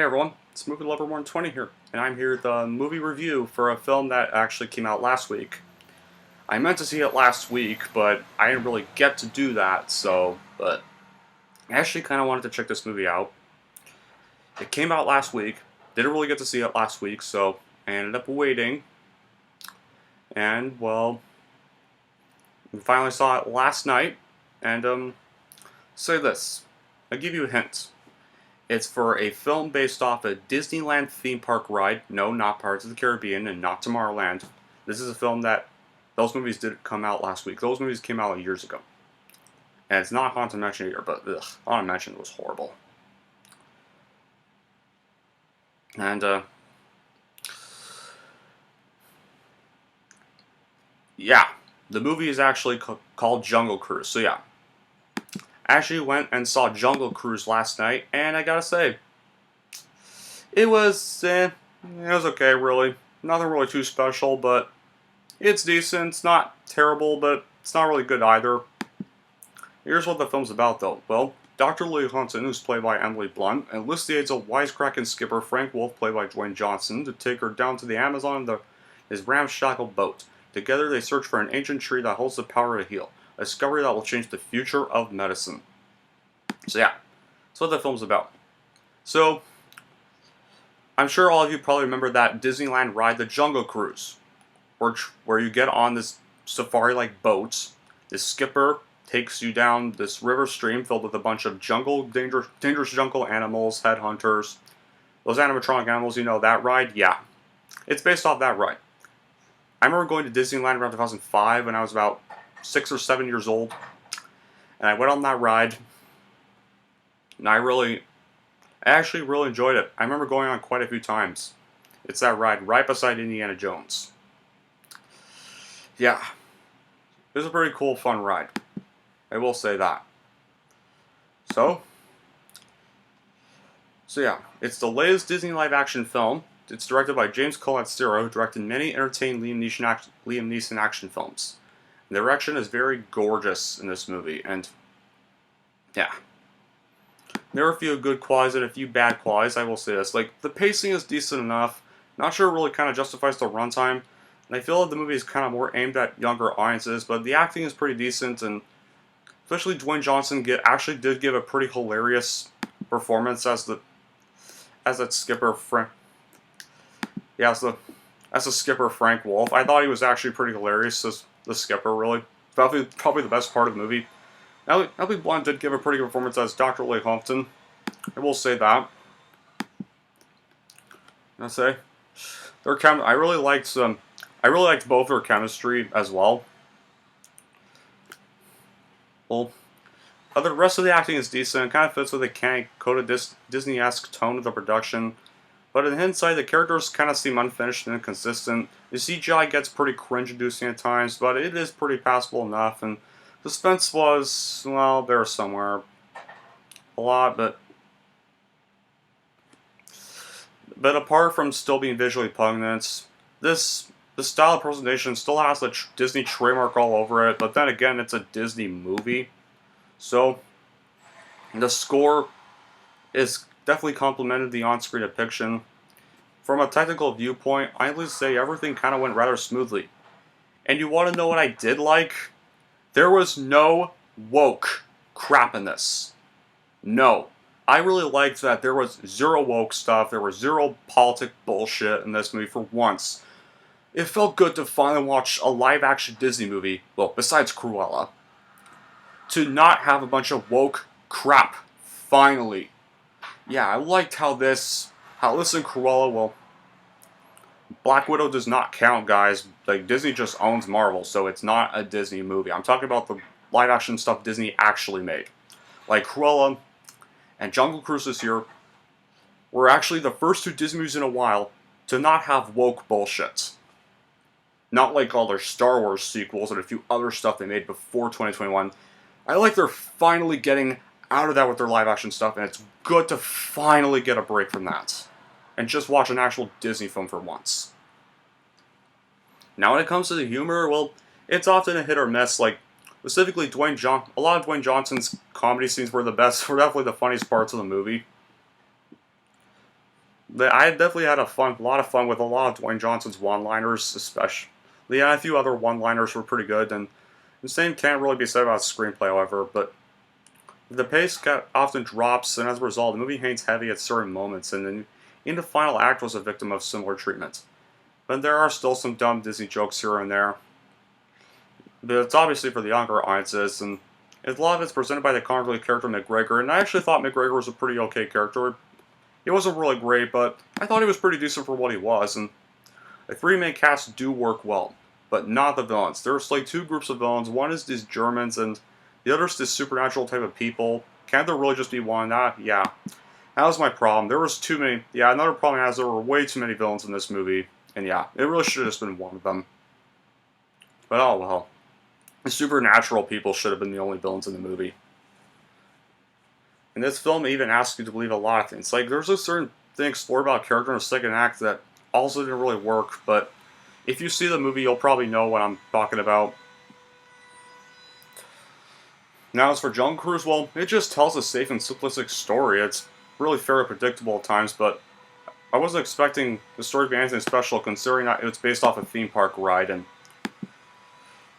Hey everyone, it's Movie Lover 120 here, and I'm here with a movie review for a film that actually came out last week. I meant to see it last week, but I didn't really get to do that, but I actually kind of wanted to check this movie out. It came out last week, didn't really get to see it last week, so I ended up waiting, and well, we finally saw it last night, and say this, I'll give you a hint. It's for a film based off a Disneyland theme park ride. No, not Pirates of the Caribbean and not Tomorrowland. This is a film that those movies didn't come out last week. Those movies came out years ago. And it's not Haunted Mansion either, but Haunted Mansion was horrible. And, yeah, the movie is actually called Jungle Cruise. So, yeah. I actually went and saw Jungle Cruise last night, and I gotta say, it was okay, really. Nothing really too special, but it's decent. It's not terrible, but it's not really good either. Here's what the film's about, though. Well, Dr. Lily Hunton, who's played by Emily Blunt, enlists the aids of wisecracking skipper Frank Wolf, played by Dwayne Johnson, to take her down to the Amazon in his ramshackle boat. Together, they search for an ancient tree that holds the power to heal. A discovery that will change the future of medicine. So yeah, that's what the film's about. So, I'm sure all of you probably remember that Disneyland ride, the Jungle Cruise, where you get on this safari-like boat. This skipper takes you down this river stream filled with a bunch of dangerous jungle animals, headhunters. Those animatronic animals, you know, that ride? Yeah. It's based off that ride. I remember going to Disneyland around 2005 when I was about 6 or 7 years old. And I went on that ride. And I actually really enjoyed it. I remember going on quite a few times. It's that ride right beside Indiana Jones. Yeah. It was a pretty cool, fun ride. I will say that. So yeah. It's the latest Disney live-action film. It's directed by James Colicero, who directed many entertaining Liam Neeson action films. The direction is very gorgeous in this movie, and yeah. There are a few good qualities and a few bad qualities, I will say this. Like, the pacing is decent enough. Not sure it really kind of justifies the runtime. And I feel like the movie is kind of more aimed at younger audiences, but the acting is pretty decent, and especially Dwayne Johnson actually did give a pretty hilarious performance as that skipper Frank. Yeah, as the skipper Frank Wolf. I thought he was actually pretty hilarious as the skipper, really. Probably the best part of the movie. Emily Blunt did give a pretty good performance as Dr. Lily Hunton. I will say that. I really liked both their chemistry as well. Well, the rest of the acting is decent. It kind of fits with the canny, coded Disney-esque tone of the production. But in hindsight, the characters kind of seem unfinished and inconsistent. The CGI gets pretty cringe-inducing at times, but it is pretty passable enough. And suspense was, well, there somewhere. A lot, but apart from still being visually pungent, the style of presentation still has the Disney trademark all over it, but then again, it's a Disney movie. So, the score is definitely complemented the on-screen depiction. From a technical viewpoint, I'd say everything kind of went rather smoothly. And you want to know what I did like? There was no woke crap in this. No. I really liked that there was zero woke stuff, there was zero politic bullshit in this movie for once. It felt good to finally watch a live-action Disney movie, well, besides Cruella, to not have a bunch of woke crap, finally. Yeah, I liked how this and Cruella, well, Black Widow does not count, guys. Like, Disney just owns Marvel, so it's not a Disney movie. I'm talking about the live-action stuff Disney actually made. Like, Cruella and Jungle Cruise this year were actually the first two Disney movies in a while to not have woke bullshit. Not like all their Star Wars sequels and a few other stuff they made before 2021. I like they're finally getting out of that with their live-action stuff, and it's good to finally get a break from that. And just watch an actual Disney film for once. Now when it comes to the humor, well, it's often a hit or miss. Like, specifically a lot of Dwayne Johnson's comedy scenes were definitely the funniest parts of the movie. I definitely had a lot of fun with a lot of Dwayne Johnson's one-liners, especially. Yeah, a few other one-liners were pretty good, and the same can't really be said about the screenplay, however. But the pace often drops, and as a result, the movie hangs heavy at certain moments, and then in the final act was a victim of similar treatment. But there are still some dumb Disney jokes here and there. But it's obviously for the younger audiences, and a lot of it's presented by the comic character McGregor, and I actually thought McGregor was a pretty okay character. He wasn't really great, but I thought he was pretty decent for what he was, and the three main casts do work well, but not the villains. There's like two groups of villains. One is these Germans, and the other is this supernatural type of people. Can't there really just be one? Yeah. That was my problem. There was too many. Yeah, another problem is there were way too many villains in this movie, and yeah, it really should have just been one of them. But oh well. The supernatural people should have been the only villains in the movie. And this film even asks you to believe a lot of things. Like, there's a certain thing explored about character in the second act that also didn't really work, but if you see the movie, you'll probably know what I'm talking about. Now, as for Jungle Cruise, well, it just tells a safe and simplistic story. It's really fairly predictable at times, but I wasn't expecting the story to be anything special, considering that it's based off a theme park ride. And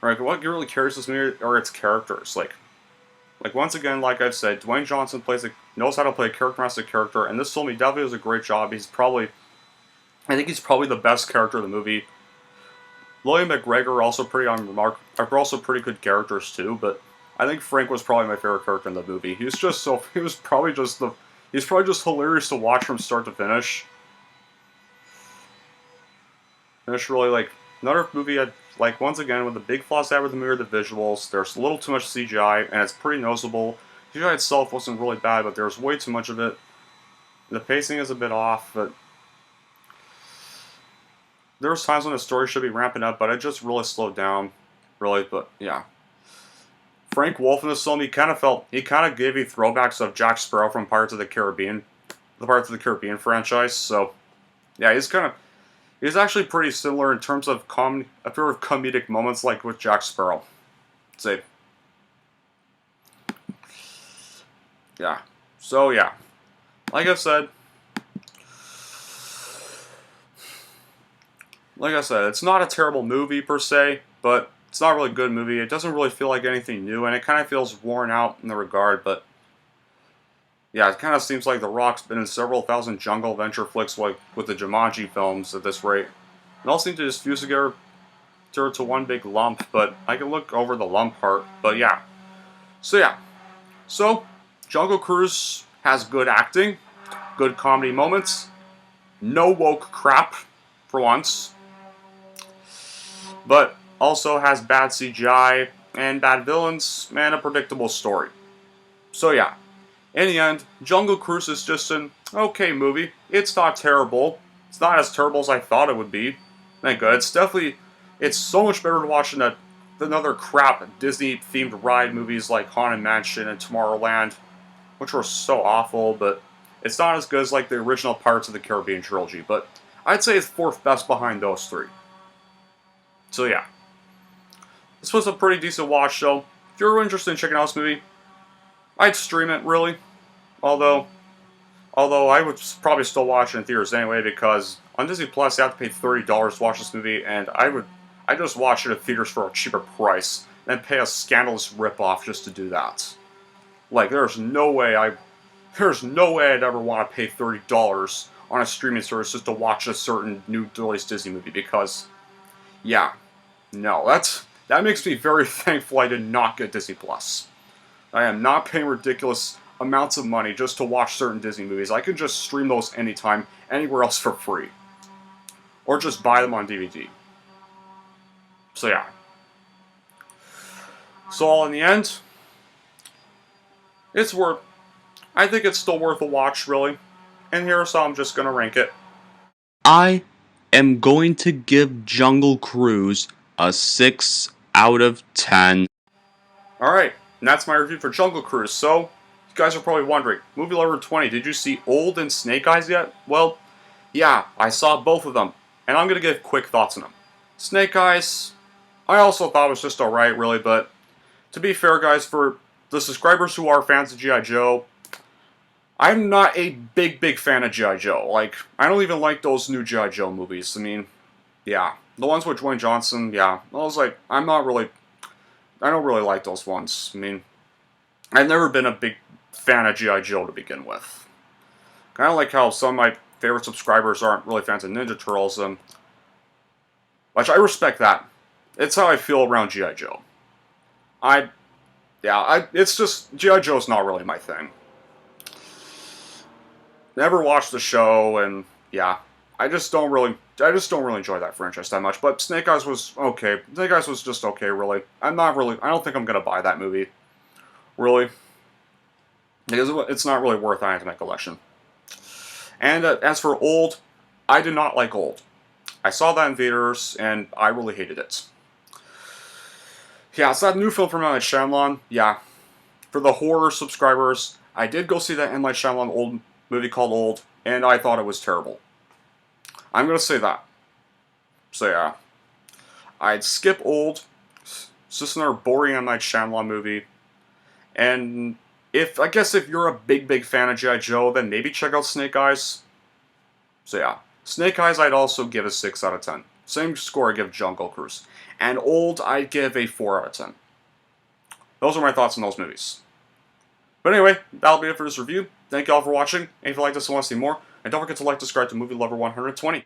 right, what really carries this movie are its characters. Like once again, like I've said, Dwayne Johnson knows how to play a characteristic character, and this film he definitely does a great job. I think he's probably the best character of the movie. William McGregor are also pretty good characters too, but I think Frank was probably my favorite character in the movie. He's probably just hilarious to watch from start to finish. And it's really like another movie once again with the big flaws that were the mirror the visuals. There's a little too much CGI, and it's pretty noticeable. CGI itself wasn't really bad, but there's way too much of it. The pacing is a bit off, but there was times when the story should be ramping up, but it just really slowed down, really. But yeah, Frank Wolf in this film, he kind of gave you throwbacks of Jack Sparrow from Pirates of the Caribbean franchise. So yeah, he's actually pretty similar in terms of a few comedic moments, like with Jack Sparrow. Say, yeah. So yeah, like I said, it's not a terrible movie per se, but it's not a really good movie. It doesn't really feel like anything new, and it kind of feels worn out in the regard, but yeah, it kind of seems like The Rock's been in several thousand jungle adventure flicks with the Jumanji films at this rate. It all seems to just fuse together to one big lump, but I can look over the lump part, but yeah. So, Jungle Cruise has good acting, good comedy moments, no woke crap, for once, but also has bad CGI and bad villains and a predictable story. So yeah, in the end, Jungle Cruise is just an okay movie. It's not terrible. It's not as terrible as I thought it would be. Thank God. It's so much better to watch than other crap Disney-themed ride movies like Haunted Mansion and Tomorrowland, which were so awful, but it's not as good as like the original Pirates of the Caribbean trilogy, but I'd say it's fourth best behind those three. So yeah. This was a pretty decent watch, so if you're interested in checking out this movie, I'd stream it, really. Although I would probably still watch it in theaters anyway, because on Disney Plus you have to pay $30 to watch this movie, and I just watch it in theaters for a cheaper price, and pay a scandalous ripoff just to do that. Like, there's no way I'd ever want to pay $30 on a streaming service just to watch a certain new released Disney movie, because, yeah, no, that makes me very thankful I did not get Disney Plus. I am not paying ridiculous amounts of money just to watch certain Disney movies. I can just stream those anytime, anywhere else for free. Or just buy them on DVD. So yeah. So all in the end, I think it's still worth a watch, really. And here's how I'm just going to rank it. I am going to give Jungle Cruise a 6 out of 10. Alright, and that's my review for Jungle Cruise. So, you guys are probably wondering, movie lover 20, did you see Old and Snake Eyes yet? Well, yeah, I saw both of them, and I'm going to give quick thoughts on them. Snake Eyes, I also thought was just alright, really, but to be fair, guys, for the subscribers who are fans of G.I. Joe, I'm not a big fan of G.I. Joe. Like, I don't even like those new G.I. Joe movies. I mean, yeah. The ones with Dwayne Johnson, yeah. I was like, I don't really like those ones. I mean, I've never been a big fan of G.I. Joe to begin with. Kind of like how some of my favorite subscribers aren't really fans of Ninja Turtles, which I respect that. It's how I feel around G.I. Joe. It's just, G.I. Joe's not really my thing. Never watched the show, and yeah, I just don't really enjoy that franchise that much. But Snake Eyes was okay. Snake Eyes was just okay, really. I don't think I'm gonna buy that movie, really, because it's not really worth adding to my collection. And as for Old, I did not like Old. I saw that in theaters, and I really hated it. Yeah, it's that new film from M. Night Shyamalan. Yeah, for the horror subscribers, I did go see that M. Night Shyamalan old movie called Old, and I thought it was terrible. I'm gonna say that. So yeah, I'd skip Old. It's just another boring M. Night Shyamalan movie. And I guess if you're a big fan of G.I. Joe, then maybe check out Snake Eyes. So yeah, Snake Eyes I'd also give a 6 out of 10. Same score I give Jungle Cruise. And Old I'd give a 4 out of 10. Those are my thoughts on those movies. But anyway, that'll be it for this review. Thank you all for watching, and if you like this and want to see more, and don't forget to like, subscribe to Movie Lover 120.